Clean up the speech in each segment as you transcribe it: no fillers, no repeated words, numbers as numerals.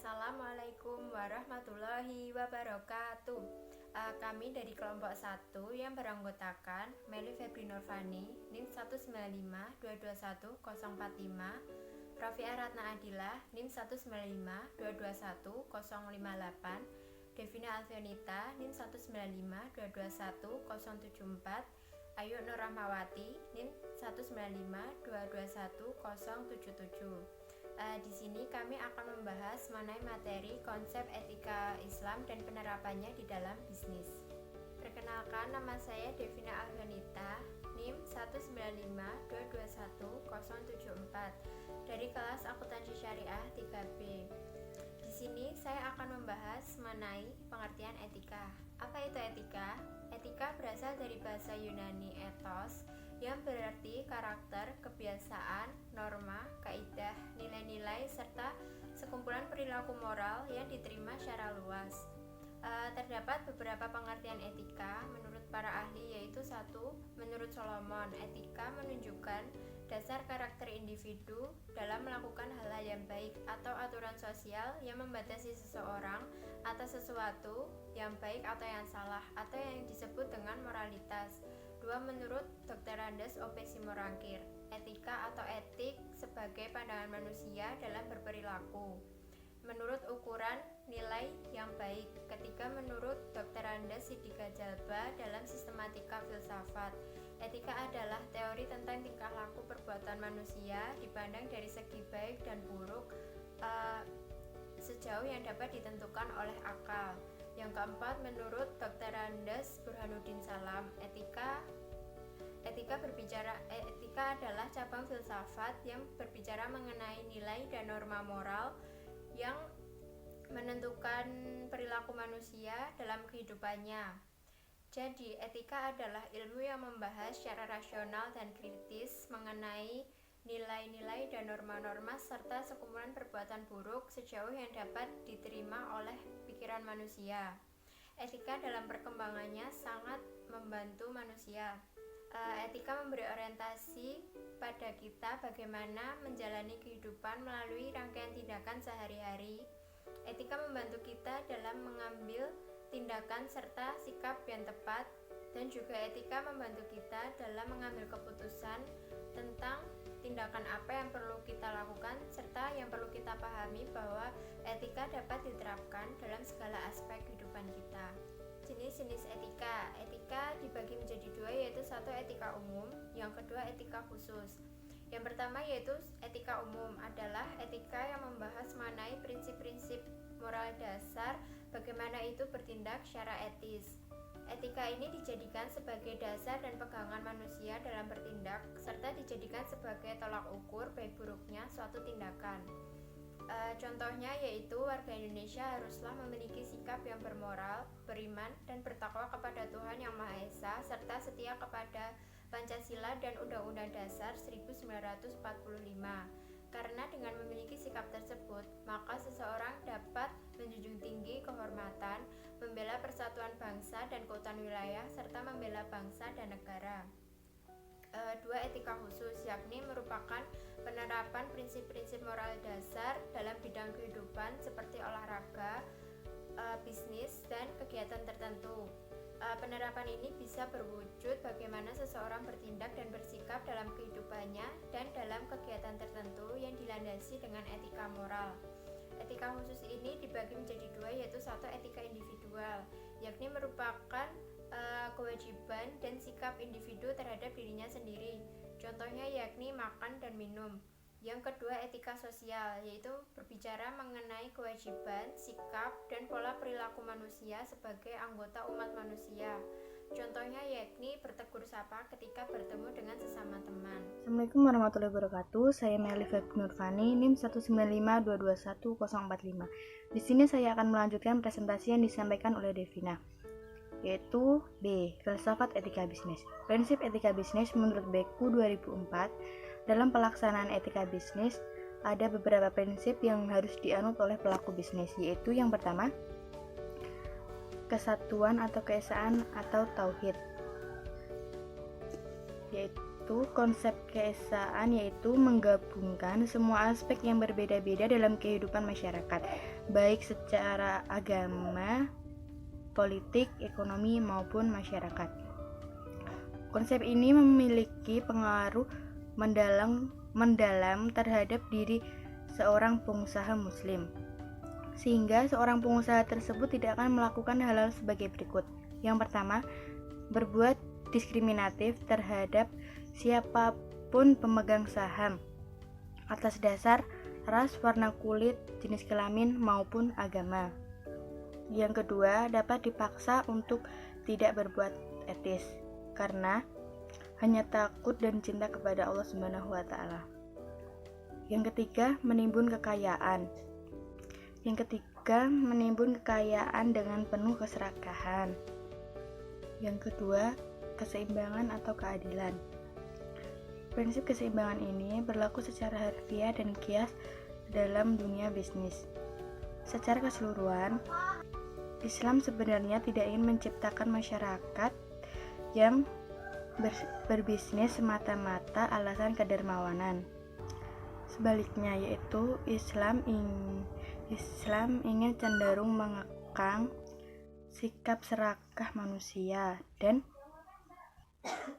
Assalamualaikum warahmatullahi wabarakatuh. Kami dari kelompok 1 yang beranggotakan Meli Febri Nurfani, NIM 195221045, Rafi'ah Ratna Adilah, NIM 195221058, Devina Alfionita, NIM 195221074, Ayu Nur Rahmawati, NIM 195221077. Di sini kami akan membahas mengenai materi konsep etika Islam dan penerapannya di dalam bisnis. Perkenalkan, nama saya Devina Alfionita, NIM 195221074 dari kelas Akuntansi Syariah 3B. Di sini saya akan membahas mengenai pengertian etika. Apa itu etika? Etika berasal dari bahasa Yunani ethos, yang berarti karakter, kebiasaan, norma, kaidah, nilai-nilai, serta sekumpulan perilaku moral yang diterima secara luas. Terdapat beberapa pengertian etika menurut para ahli, yaitu 1. Menurut Solomon, etika menunjukkan dasar karakter individu dalam melakukan hal yang baik atau aturan sosial yang membatasi seseorang atas sesuatu yang baik atau yang salah, atau yang disebut dengan moralitas. 2. Menurut Dr. Andes O.P. Simorangkir, etika atau etik sebagai pandangan manusia dalam berperilaku menurut ukuran nilai yang baik. Ketiga, menurut Dr. Andes Siddiqa Jalba dalam sistematika filsafat, etika adalah teori tentang tingkah laku perbuatan manusia dipandang dari segi baik dan buruk sejauh yang dapat ditentukan oleh akal. Yang keempat, menurut Dr. Andes Burhanuddin Salam, etika adalah cabang filsafat yang berbicara mengenai nilai dan norma moral yang menentukan perilaku manusia dalam kehidupannya. Jadi, etika adalah ilmu yang membahas secara rasional dan kritis mengenai nilai-nilai dan norma-norma serta sekumpulan perbuatan buruk sejauh yang dapat diterima oleh pikiran manusia. Etika dalam perkembangannya sangat membantu manusia. Etika memberi orientasi pada kita bagaimana menjalani kehidupan melalui rangkaian tindakan sehari-hari. Etika membantu kita dalam mengambil tindakan serta sikap yang tepat, dan juga etika membantu kita dalam mengambil keputusan tentang tindakan apa yang perlu kita lakukan, serta yang perlu kita pahami bahwa etika dapat diterapkan dalam segala aspek kehidupan kita. Jenis-jenis etika. Etika dibagi menjadi 2, yaitu 1. Etika umum, yang kedua etika khusus. Yang pertama yaitu etika umum adalah etika yang membahas mengenai prinsip-prinsip moral dasar, bagaimana itu bertindak secara etis. Etika ini dijadikan sebagai dasar dan pegangan manusia dalam bertindak, serta dijadikan sebagai tolak ukur baik buruknya suatu tindakan. Contohnya yaitu warga Indonesia haruslah memiliki sikap yang bermoral, beriman, dan bertakwa kepada Tuhan Yang Maha Esa, serta setia kepada Pancasila dan Undang-Undang Dasar 1945. Karena dengan memiliki sikap tersebut, maka seseorang dapat menjunjung tinggi kehormatan, membela persatuan bangsa dan keutuhan wilayah, serta membela bangsa dan negara. 2. Etika khusus, yakni merupakan penerapan prinsip-prinsip moral dasar dalam bidang kehidupan seperti olahraga, bisnis, dan kegiatan tertentu. Penerapan ini bisa berwujud bagaimana seseorang bertindak dan bersikap dalam kehidupannya dan dalam kegiatan tertentu yang dilandasi dengan etika moral. Etika khusus ini dibagi menjadi 2, yaitu 1. Etika individual, yakni merupakan kewajiban dan sikap individu terhadap dirinya sendiri, contohnya yakni makan dan minum. Yang kedua, etika sosial, yaitu berbicara mengenai kewajiban, sikap, dan pola perilaku manusia sebagai anggota umat manusia, contohnya yakni bertegur sapa ketika bertemu dengan sesama teman. Assalamualaikum warahmatullahi wabarakatuh. Saya Meli Febri Nurfani, NIM 195221045. Di sini saya akan melanjutkan presentasi yang disampaikan oleh Devina, yaitu B. Filsafat etika bisnis. Prinsip etika bisnis menurut Beku 2004, dalam pelaksanaan etika bisnis ada beberapa prinsip yang harus dianut oleh pelaku bisnis, yaitu yang pertama, kesatuan atau keesaan atau tauhid, itu konsep keesaan yaitu menggabungkan semua aspek yang berbeda-beda dalam kehidupan masyarakat, baik secara agama, politik, ekonomi maupun masyarakat. Konsep ini memiliki pengaruh mendalam terhadap diri seorang pengusaha muslim, sehingga seorang pengusaha tersebut tidak akan melakukan hal-hal sebagai berikut. Yang pertama, berbuat diskriminatif terhadap siapapun pemegang saham atas dasar ras, warna kulit, jenis kelamin maupun agama. Yang kedua, dapat dipaksa untuk tidak berbuat etis karena hanya takut dan cinta kepada Allah Subhanahu wa taala. Yang ketiga, menimbun kekayaan. Yang ketiga, menimbun kekayaan dengan penuh keserakahan. Yang kedua, keseimbangan atau keadilan. Prinsip keseimbangan ini berlaku secara harfiah dan kias dalam dunia bisnis. Secara keseluruhan, Islam sebenarnya tidak ingin menciptakan masyarakat yang berbisnis semata-mata alasan kedermawanan. Sebaliknya, yaitu Islam ingin cenderung mengekang sikap serakah manusia dan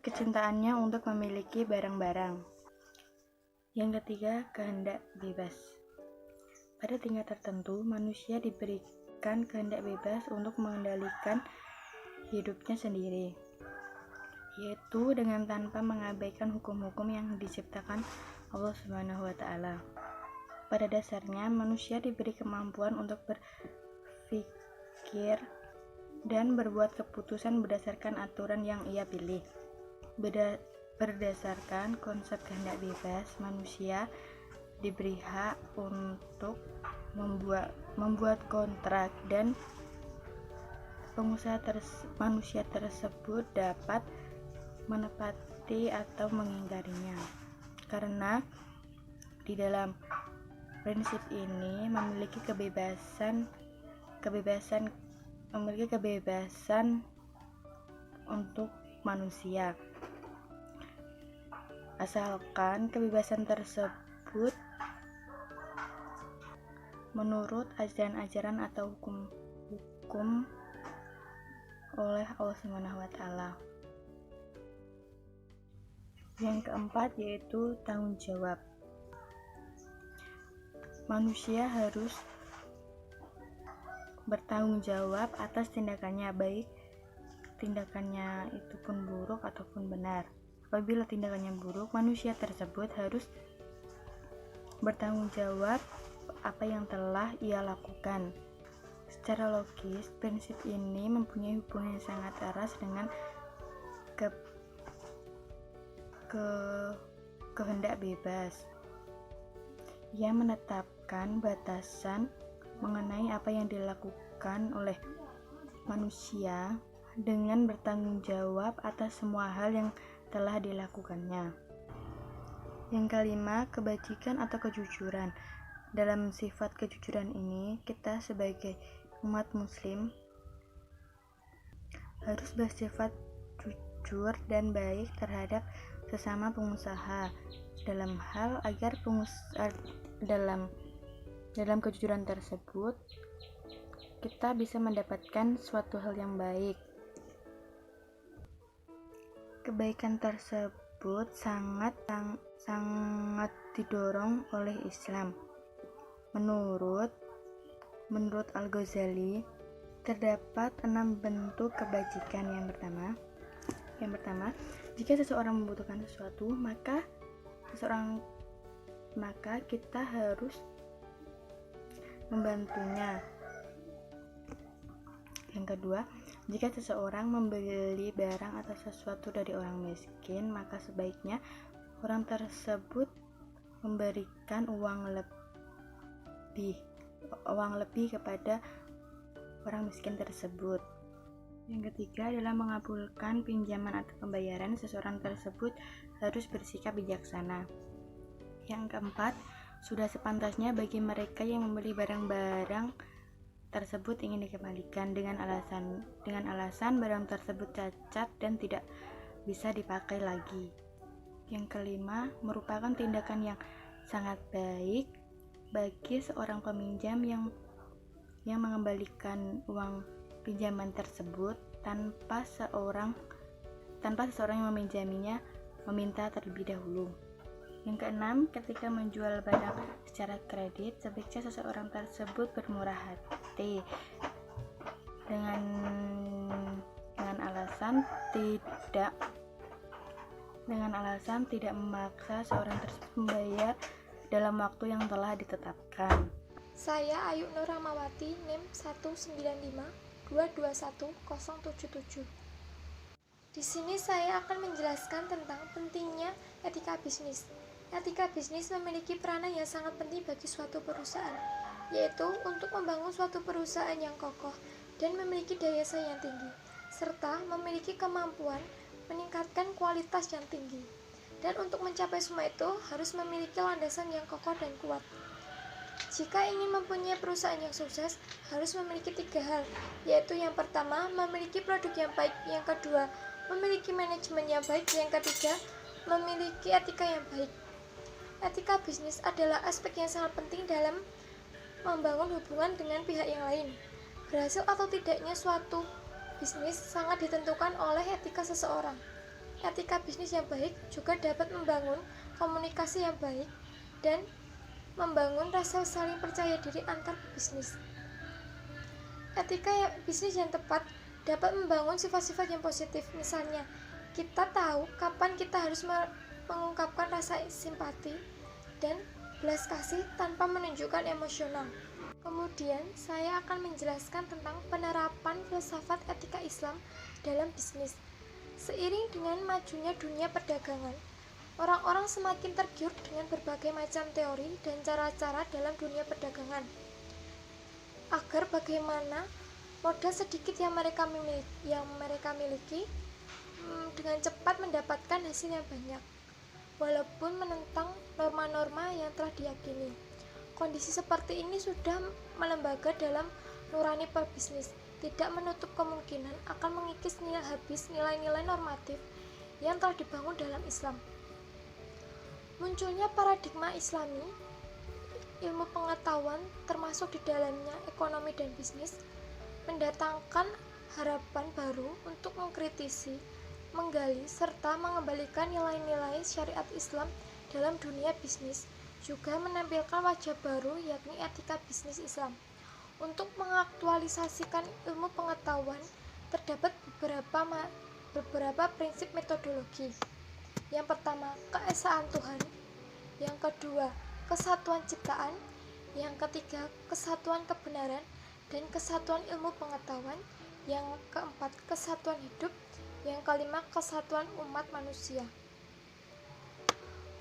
kecintaannya untuk memiliki barang-barang. Yang ketiga, kehendak bebas. Pada tingkat tertentu, manusia diberikan kehendak bebas untuk mengendalikan hidupnya sendiri, yaitu dengan tanpa mengabaikan hukum-hukum yang diciptakan Allah Subhanahu wa taala. Pada dasarnya, manusia diberi kemampuan untuk berpikir dan berbuat keputusan berdasarkan aturan yang ia pilih. Berdasarkan konsep kehendak bebas, manusia diberi hak untuk membuat kontrak dan manusia tersebut dapat menepati atau mengingkarinya. Karena di dalam prinsip ini memiliki kebebasan untuk manusia, asalkan kebebasan tersebut menurut ajaran-ajaran atau hukum oleh Allah Subhanahu wa taala. Yang keempat yaitu tanggung jawab. Manusia harus bertanggung jawab atas tindakannya, baik tindakannya itu pun buruk ataupun benar. Apabila tindakannya buruk, manusia tersebut harus bertanggung jawab apa yang telah ia lakukan. Secara logis, prinsip ini mempunyai hubungan yang sangat erat dengan kehendak bebas yang menetapkan batasan mengenai apa yang dilakukan oleh manusia dengan bertanggung jawab atas semua hal yang telah dilakukannya. Yang kelima, kebajikan atau kejujuran. Dalam sifat kejujuran ini, kita sebagai umat muslim harus bersifat jujur dan baik terhadap sesama pengusaha dalam hal agar dalam kejujuran tersebut kita bisa mendapatkan suatu hal yang baik. Kebaikan tersebut sangat didorong oleh Islam. Menurut Al-Ghazali, terdapat 6 bentuk kebajikan. Yang pertama, jika seseorang membutuhkan sesuatu, maka kita harus membantunya. Yang kedua, jika seseorang membeli barang atau sesuatu dari orang miskin, maka sebaiknya orang tersebut memberikan uang lebih kepada orang miskin tersebut. Yang ketiga, dalam mengabulkan pinjaman atau pembayaran, seseorang tersebut harus bersikap bijaksana. Yang keempat, sudah sepantasnya bagi mereka yang membeli barang-barang tersebut ingin dikembalikan dengan alasan barang tersebut cacat dan tidak bisa dipakai lagi. Yang kelima, merupakan tindakan yang sangat baik bagi seorang peminjam yang mengembalikan uang pinjaman tersebut tanpa seseorang yang meminjaminya meminta terlebih dahulu. Yang keenam, ketika menjual barang secara kredit, sebaiknya seseorang tersebut bermurah hati dengan alasan tidak memaksa seorang tersebut membayar dalam waktu yang telah ditetapkan. Saya Ayu Nur Rahmawati, NIM 195221077. Di sini saya akan menjelaskan tentang pentingnya etika bisnis. Etika bisnis memiliki peranan yang sangat penting bagi suatu perusahaan, yaitu untuk membangun suatu perusahaan yang kokoh dan memiliki daya saing yang tinggi, serta memiliki kemampuan meningkatkan kualitas yang tinggi. Dan untuk mencapai semua itu harus memiliki landasan yang kokoh dan kuat. Jika ingin mempunyai perusahaan yang sukses, harus memiliki 3 hal, yaitu yang pertama, memiliki produk yang baik, yang kedua, memiliki manajemen yang baik, yang ketiga, memiliki etika yang baik. Etika bisnis adalah aspek yang sangat penting dalam membangun hubungan dengan pihak yang lain. Berhasil atau tidaknya suatu bisnis sangat ditentukan oleh etika seseorang. Etika bisnis yang baik juga dapat membangun komunikasi yang baik dan membangun rasa saling percaya diri antar bisnis. Etika bisnis yang tepat dapat membangun sifat-sifat yang positif. Misalnya, kita tahu kapan kita harus mengungkapkan rasa simpati dan belas kasih tanpa menunjukkan emosional. Kemudian, saya akan menjelaskan tentang penerapan filsafat etika Islam dalam bisnis. Seiring dengan majunya dunia perdagangan, orang-orang semakin tergiur dengan berbagai macam teori dan cara-cara dalam dunia perdagangan. Agar bagaimana modal sedikit yang mereka miliki dengan cepat mendapatkan hasil yang banyak, walaupun menentang norma-norma yang telah diyakini. Kondisi seperti ini sudah melembaga dalam nurani perbisnis, tidak menutup kemungkinan akan mengikis nilai-nilai normatif yang telah dibangun dalam Islam. Munculnya paradigma Islami, ilmu pengetahuan termasuk di dalamnya ekonomi dan bisnis, mendatangkan harapan baru untuk mengkritisi, menggali, serta mengembalikan nilai-nilai syariat Islam dalam dunia bisnis, juga menampilkan wajah baru yakni etika bisnis Islam. Untuk mengaktualisasikan ilmu pengetahuan, terdapat beberapa prinsip metodologi. Yang pertama, keesaan Tuhan. Yang kedua, kesatuan ciptaan. Yang ketiga, kesatuan kebenaran dan kesatuan ilmu pengetahuan. Yang keempat, kesatuan hidup. Yang kelima, kesatuan umat manusia.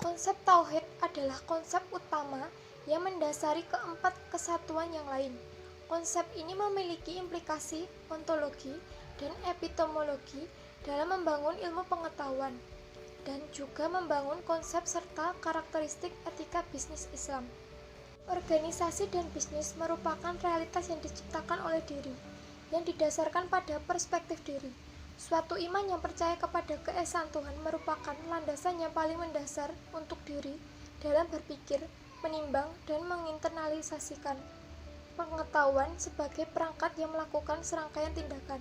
Konsep tauhid adalah konsep utama yang mendasari keempat kesatuan yang lain. Konsep ini memiliki implikasi ontologi dan epistemologi dalam membangun ilmu pengetahuan dan juga membangun konsep serta karakteristik etika bisnis Islam. Organisasi dan bisnis merupakan realitas yang diciptakan oleh diri, yang didasarkan pada perspektif diri. Suatu iman yang percaya kepada keesaan Tuhan merupakan landasan yang paling mendasar untuk diri dalam berpikir, menimbang, dan menginternalisasikan pengetahuan sebagai perangkat yang melakukan serangkaian tindakan.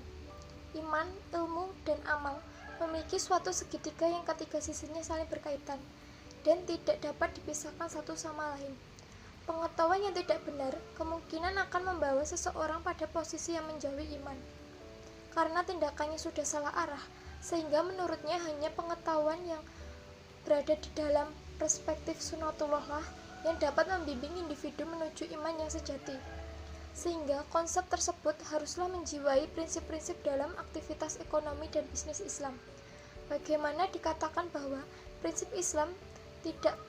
Iman, ilmu, dan amal memiliki suatu segitiga yang ketiga sisinya saling berkaitan dan tidak dapat dipisahkan satu sama lain. Pengetahuan yang tidak benar kemungkinan akan membawa seseorang pada posisi yang menjauhi iman, karena tindakannya sudah salah arah, sehingga menurutnya hanya pengetahuan yang berada di dalam perspektif sunatullah lah yang dapat membimbing individu menuju iman yang sejati. Sehingga konsep tersebut haruslah menjiwai prinsip-prinsip dalam aktivitas ekonomi dan bisnis Islam. Bagaimana dikatakan bahwa prinsip Islam tidak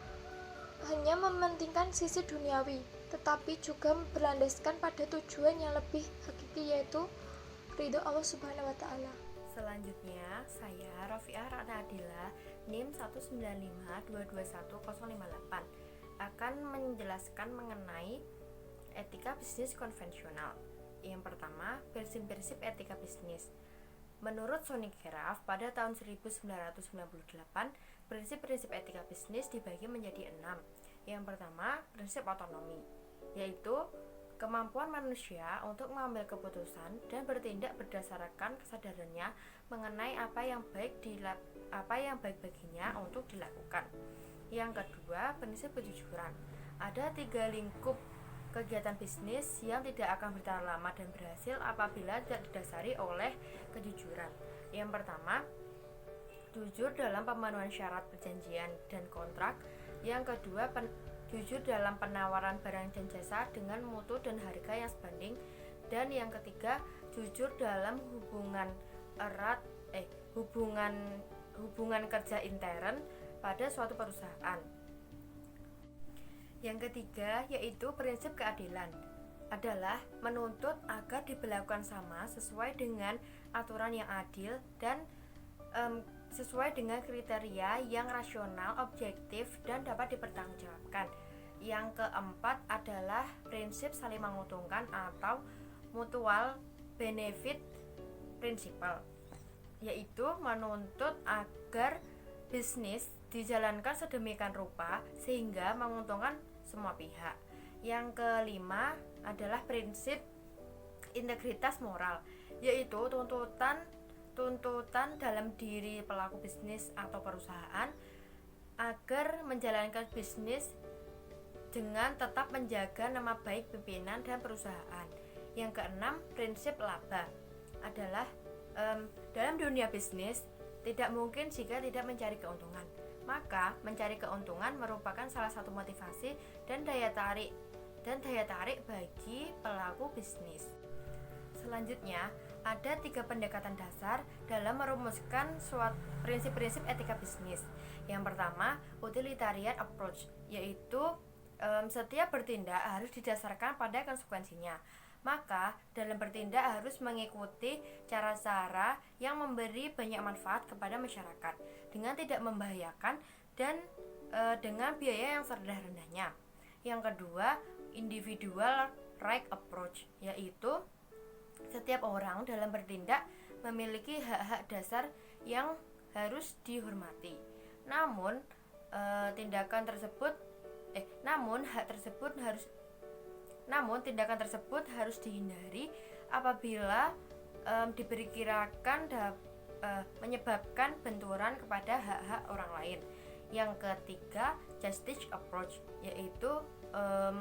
hanya mementingkan sisi duniawi, tetapi juga berlandaskan pada tujuan yang lebih hakiki, yaitu ridho Allah Subhanahu wa Ta'ala. Selanjutnya, saya Rofiah Radadila, NIM 195221058 akan menjelaskan mengenai etika bisnis konvensional. Yang pertama, prinsip-prinsip etika bisnis. Menurut Sonic Graf, pada tahun 1998 prinsip-prinsip etika bisnis dibagi menjadi 6. Yang pertama, prinsip otonomi, yaitu kemampuan manusia untuk mengambil keputusan dan bertindak berdasarkan kesadarannya mengenai apa yang baik baginya untuk dilakukan. Yang kedua, prinsip kejujuran. Ada 3 lingkup kegiatan bisnis yang tidak akan bertahan lama dan berhasil apabila tidak didasari oleh kejujuran. Yang pertama, jujur dalam pemenuhan syarat perjanjian dan kontrak. Yang kedua, jujur dalam penawaran barang dan jasa dengan mutu dan harga yang sebanding. Dan yang ketiga, jujur dalam hubungan erat hubungan kerja intern pada suatu perusahaan. Yang ketiga yaitu prinsip keadilan, adalah menuntut agar diberlakukan sama sesuai dengan aturan yang adil dan sesuai dengan kriteria yang rasional, objektif, dan dapat dipertanggungjawabkan. Yang keempat adalah prinsip saling menguntungkan atau mutual benefit principle, yaitu menuntut agar bisnis dijalankan sedemikian rupa sehingga menguntungkan semua pihak. Yang kelima adalah prinsip integritas moral, yaitu tuntutan dalam diri pelaku bisnis atau perusahaan agar menjalankan bisnis dengan tetap menjaga nama baik pimpinan dan perusahaan. Yang keenam, prinsip laba, adalah dalam dunia bisnis tidak mungkin jika tidak mencari keuntungan. Maka mencari keuntungan merupakan salah satu motivasi dan daya tarik bagi pelaku bisnis. Selanjutnya, ada 3 pendekatan dasar dalam merumuskan prinsip-prinsip etika bisnis. Yang pertama, utilitarian approach, yaitu setiap bertindak harus didasarkan pada konsekuensinya. Maka dalam bertindak harus mengikuti cara-cara yang memberi banyak manfaat kepada masyarakat dengan tidak membahayakan dan dengan biaya yang serendah-rendahnya. Yang kedua, individual right approach, yaitu setiap orang dalam bertindak memiliki hak-hak dasar yang harus dihormati. Namun tindakan tersebut harus dihindari apabila diperkirakan menyebabkan benturan kepada hak-hak orang lain. Yang ketiga, justice approach, yaitu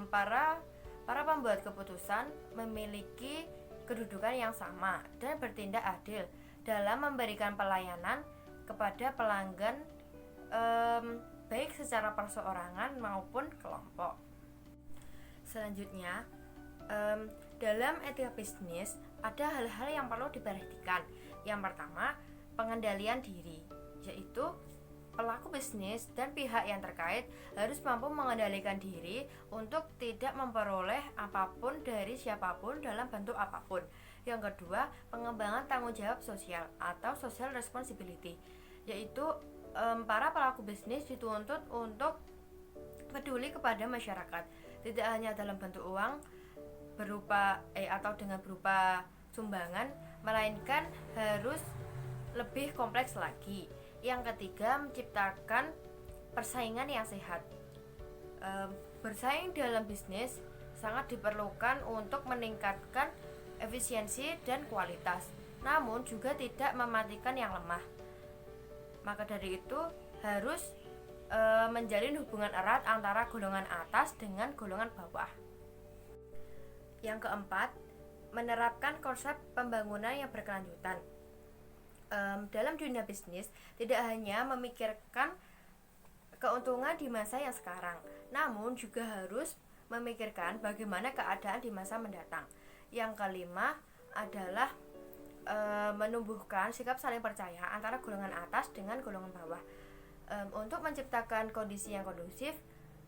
para pembuat keputusan memiliki kedudukan yang sama dan bertindak adil dalam memberikan pelayanan kepada pelanggan, baik secara perseorangan maupun kelompok. Selanjutnya, dalam etika bisnis ada hal-hal yang perlu diperhatikan. Yang pertama, pengendalian diri, yaitu pelaku bisnis dan pihak yang terkait harus mampu mengendalikan diri untuk tidak memperoleh apapun dari siapapun dalam bentuk apapun. Yang kedua, pengembangan tanggung jawab sosial atau social responsibility, yaitu para pelaku bisnis dituntut untuk peduli kepada masyarakat, tidak hanya dalam bentuk uang berupa sumbangan, melainkan harus lebih kompleks lagi. Yang ketiga, menciptakan persaingan yang sehat. Bersaing dalam bisnis sangat diperlukan untuk meningkatkan efisiensi dan kualitas, namun juga tidak mematikan yang lemah. Maka dari itu harus menjalin hubungan erat antara golongan atas dengan golongan bawah. Yang keempat, menerapkan konsep pembangunan yang berkelanjutan. Dalam dunia bisnis tidak hanya memikirkan keuntungan di masa yang sekarang, namun juga harus memikirkan bagaimana keadaan di masa mendatang. Yang kelima adalah menumbuhkan sikap saling percaya antara golongan atas dengan golongan bawah. Untuk menciptakan kondisi yang kondusif,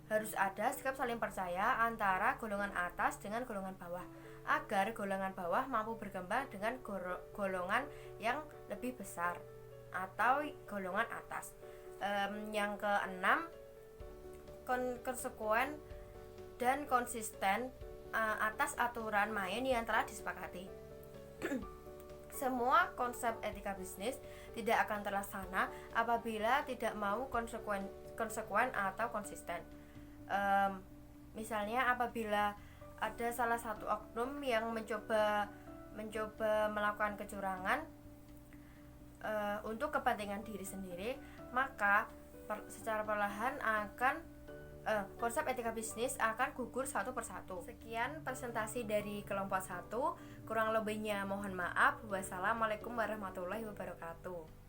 harus ada sikap saling percaya antara golongan atas dengan golongan bawah, agar golongan bawah mampu berkembang dengan golongan yang lebih besar atau golongan atas. Yang keenam, konsekuen dan konsisten atas aturan main yang telah disepakati. Semua konsep etika bisnis tidak akan terlaksana apabila tidak mau konsekuen atau konsisten. Misalnya apabila ada salah satu oknum yang mencoba melakukan kecurangan untuk kepentingan diri sendiri, maka secara perlahan akan konsep etika bisnis akan gugur satu persatu. Sekian presentasi dari kelompok 1. Kurang lebihnya mohon maaf. Wassalamualaikum warahmatullahi wabarakatuh.